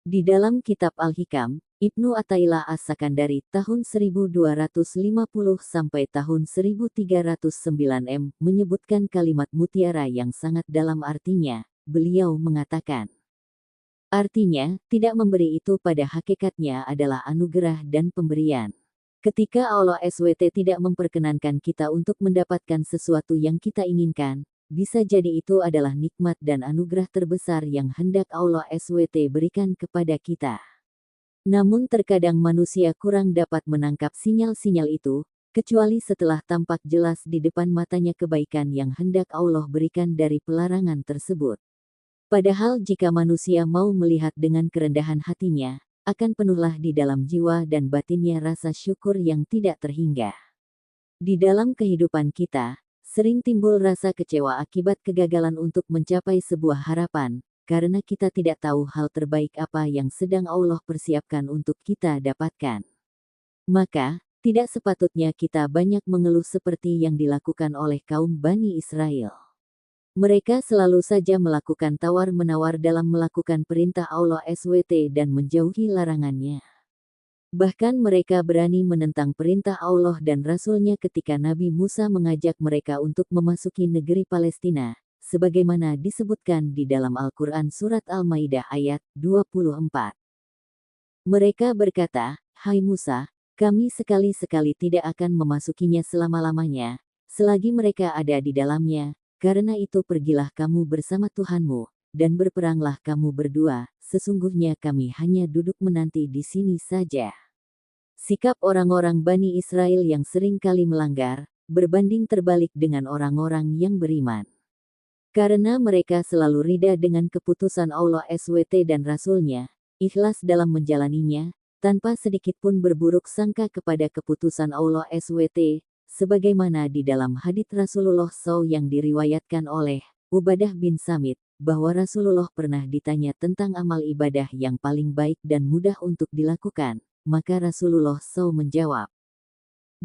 Di dalam kitab Al-Hikam, Ibnu Athaillah As-Sakandari tahun 1250 sampai tahun 1309 menyebutkan kalimat mutiara yang sangat dalam artinya. Beliau mengatakan, artinya, tidak memberi itu pada hakikatnya adalah anugerah dan pemberian. Ketika Allah SWT tidak memperkenankan kita untuk mendapatkan sesuatu yang kita inginkan, bisa jadi itu adalah nikmat dan anugerah terbesar yang hendak Allah SWT berikan kepada kita. Namun terkadang manusia kurang dapat menangkap sinyal-sinyal itu, kecuali setelah tampak jelas di depan matanya kebaikan yang hendak Allah berikan dari pelarangan tersebut. Padahal jika manusia mau melihat dengan kerendahan hatinya, akan penuhlah di dalam jiwa dan batinnya rasa syukur yang tidak terhingga. Di dalam kehidupan kita, sering timbul rasa kecewa akibat kegagalan untuk mencapai sebuah harapan, karena kita tidak tahu hal terbaik apa yang sedang Allah persiapkan untuk kita dapatkan. Maka, tidak sepatutnya kita banyak mengeluh seperti yang dilakukan oleh kaum Bani Israel. Mereka selalu saja melakukan tawar-menawar dalam melakukan perintah Allah SWT dan menjauhi larangannya. Bahkan mereka berani menentang perintah Allah dan Rasul-Nya ketika Nabi Musa mengajak mereka untuk memasuki negeri Palestina, sebagaimana disebutkan di dalam Al-Quran Surat Al-Maidah ayat 24. Mereka berkata, "Hai Musa, kami sekali-sekali tidak akan memasukinya selama-lamanya, selagi mereka ada di dalamnya, karena itu pergilah kamu bersama Tuhanmu, dan berperanglah kamu berdua, sesungguhnya kami hanya duduk menanti di sini saja." Sikap orang-orang Bani Israel yang sering kali melanggar, berbanding terbalik dengan orang-orang yang beriman. Karena mereka selalu ridha dengan keputusan Allah SWT dan Rasul-Nya, ikhlas dalam menjalaninya, tanpa sedikit pun berburuk sangka kepada keputusan Allah SWT, sebagaimana di dalam hadits Rasulullah SAW yang diriwayatkan oleh Ubadah bin Samit, bahwa Rasulullah pernah ditanya tentang amal ibadah yang paling baik dan mudah untuk dilakukan. Maka Rasulullah SAW menjawab,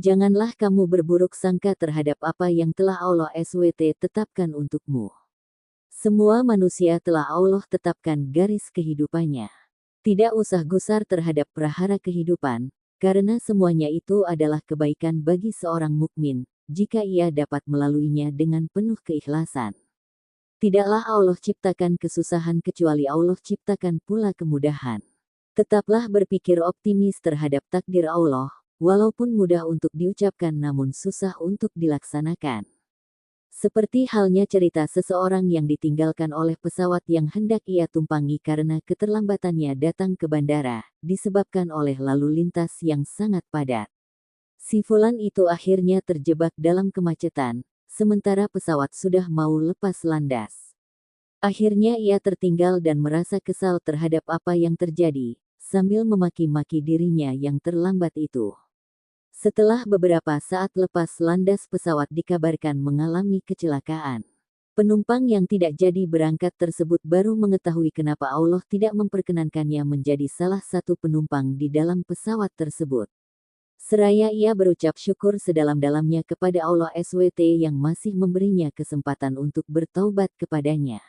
"Janganlah kamu berburuk sangka terhadap apa yang telah Allah SWT tetapkan untukmu. Semua manusia telah Allah tetapkan garis kehidupannya. Tidak usah gusar terhadap prahara kehidupan, karena semuanya itu adalah kebaikan bagi seorang mukmin, jika ia dapat melaluinya dengan penuh keikhlasan. Tidaklah Allah ciptakan kesusahan kecuali Allah ciptakan pula kemudahan. Tetaplah berpikir optimis terhadap takdir Allah, walaupun mudah untuk diucapkan namun susah untuk dilaksanakan." Seperti halnya cerita seseorang yang ditinggalkan oleh pesawat yang hendak ia tumpangi karena keterlambatannya datang ke bandara, disebabkan oleh lalu lintas yang sangat padat. Si fulan itu akhirnya terjebak dalam kemacetan, sementara pesawat sudah mau lepas landas. Akhirnya ia tertinggal dan merasa kesal terhadap apa yang terjadi, sambil memaki-maki dirinya yang terlambat itu. Setelah beberapa saat lepas landas pesawat dikabarkan mengalami kecelakaan. Penumpang yang tidak jadi berangkat tersebut baru mengetahui kenapa Allah tidak memperkenankannya menjadi salah satu penumpang di dalam pesawat tersebut. Seraya ia berucap syukur sedalam-dalamnya kepada Allah SWT yang masih memberinya kesempatan untuk bertaubat kepadanya.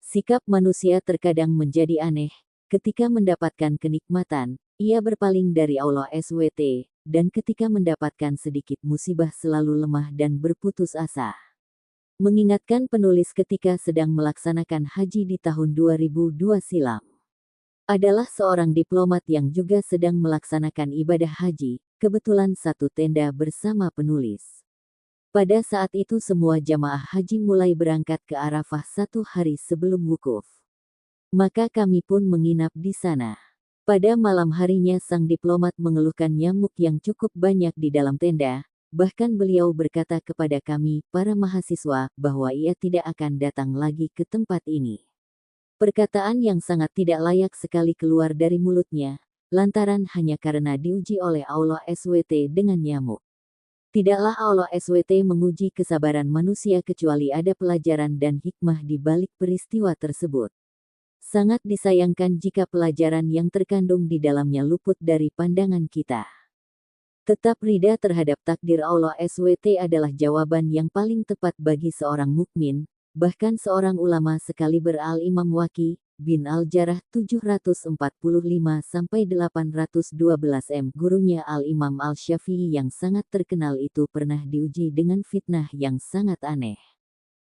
Sikap manusia terkadang menjadi aneh, ketika mendapatkan kenikmatan, ia berpaling dari Allah SWT, dan ketika mendapatkan sedikit musibah selalu lemah dan berputus asa. Mengingatkan penulis ketika sedang melaksanakan haji di tahun 2002 silam. Adalah seorang diplomat yang juga sedang melaksanakan ibadah haji, kebetulan satu tenda bersama penulis. Pada saat itu semua jamaah haji mulai berangkat ke Arafah 1 hari sebelum wukuf. Maka kami pun menginap di sana. Pada malam harinya sang diplomat mengeluhkan nyamuk yang cukup banyak di dalam tenda, bahkan beliau berkata kepada kami, para mahasiswa, bahwa ia tidak akan datang lagi ke tempat ini. Perkataan yang sangat tidak layak sekali keluar dari mulutnya, lantaran hanya karena diuji oleh Allah SWT dengan nyamuk. Tidaklah Allah SWT menguji kesabaran manusia kecuali ada pelajaran dan hikmah di balik peristiwa tersebut. Sangat disayangkan jika pelajaran yang terkandung di dalamnya luput dari pandangan kita. Tetap ridha terhadap takdir Allah SWT adalah jawaban yang paling tepat bagi seorang mukmin, bahkan seorang ulama sekaliber Al-Imam Waqi, bin Al-Jarrah 745-812 Gurunya Al-Imam Al-Syafi'i yang sangat terkenal itu pernah diuji dengan fitnah yang sangat aneh.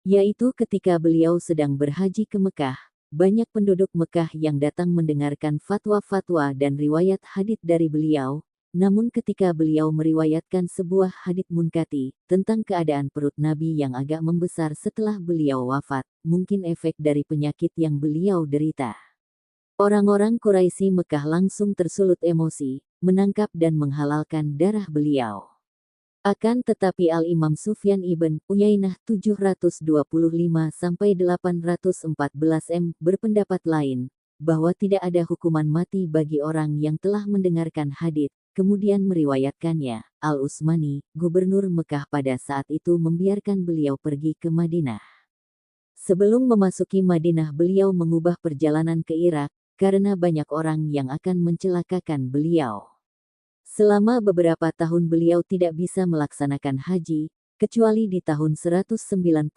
Yaitu ketika beliau sedang berhaji ke Mekah, banyak penduduk Mekah yang datang mendengarkan fatwa-fatwa dan riwayat hadits dari beliau. Namun ketika beliau meriwayatkan sebuah hadits munkati tentang keadaan perut Nabi yang agak membesar setelah beliau wafat, mungkin efek dari penyakit yang beliau derita. Orang-orang Quraisy Mekah langsung tersulut emosi, menangkap dan menghalalkan darah beliau. Akan tetapi Al-Imam Sufyan ibn Uyainah 725-814 berpendapat lain, bahwa tidak ada hukuman mati bagi orang yang telah mendengarkan hadits, kemudian meriwayatkannya. Al-Utsmani, gubernur Mekah pada saat itu membiarkan beliau pergi ke Madinah. Sebelum memasuki Madinah beliau mengubah perjalanan ke Irak, karena banyak orang yang akan mencelakakan beliau. Selama beberapa tahun beliau tidak bisa melaksanakan haji, kecuali di tahun 197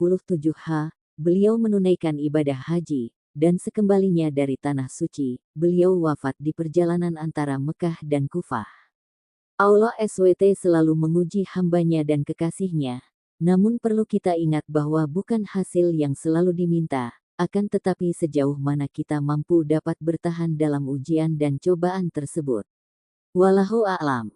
beliau menunaikan ibadah haji, dan sekembalinya dari Tanah Suci, beliau wafat di perjalanan antara Mekah dan Kufah. Allah SWT selalu menguji hambanya dan kekasihnya, namun perlu kita ingat bahwa bukan hasil yang selalu diminta, akan tetapi sejauh mana kita mampu dapat bertahan dalam ujian dan cobaan tersebut. Wallahu a'lam.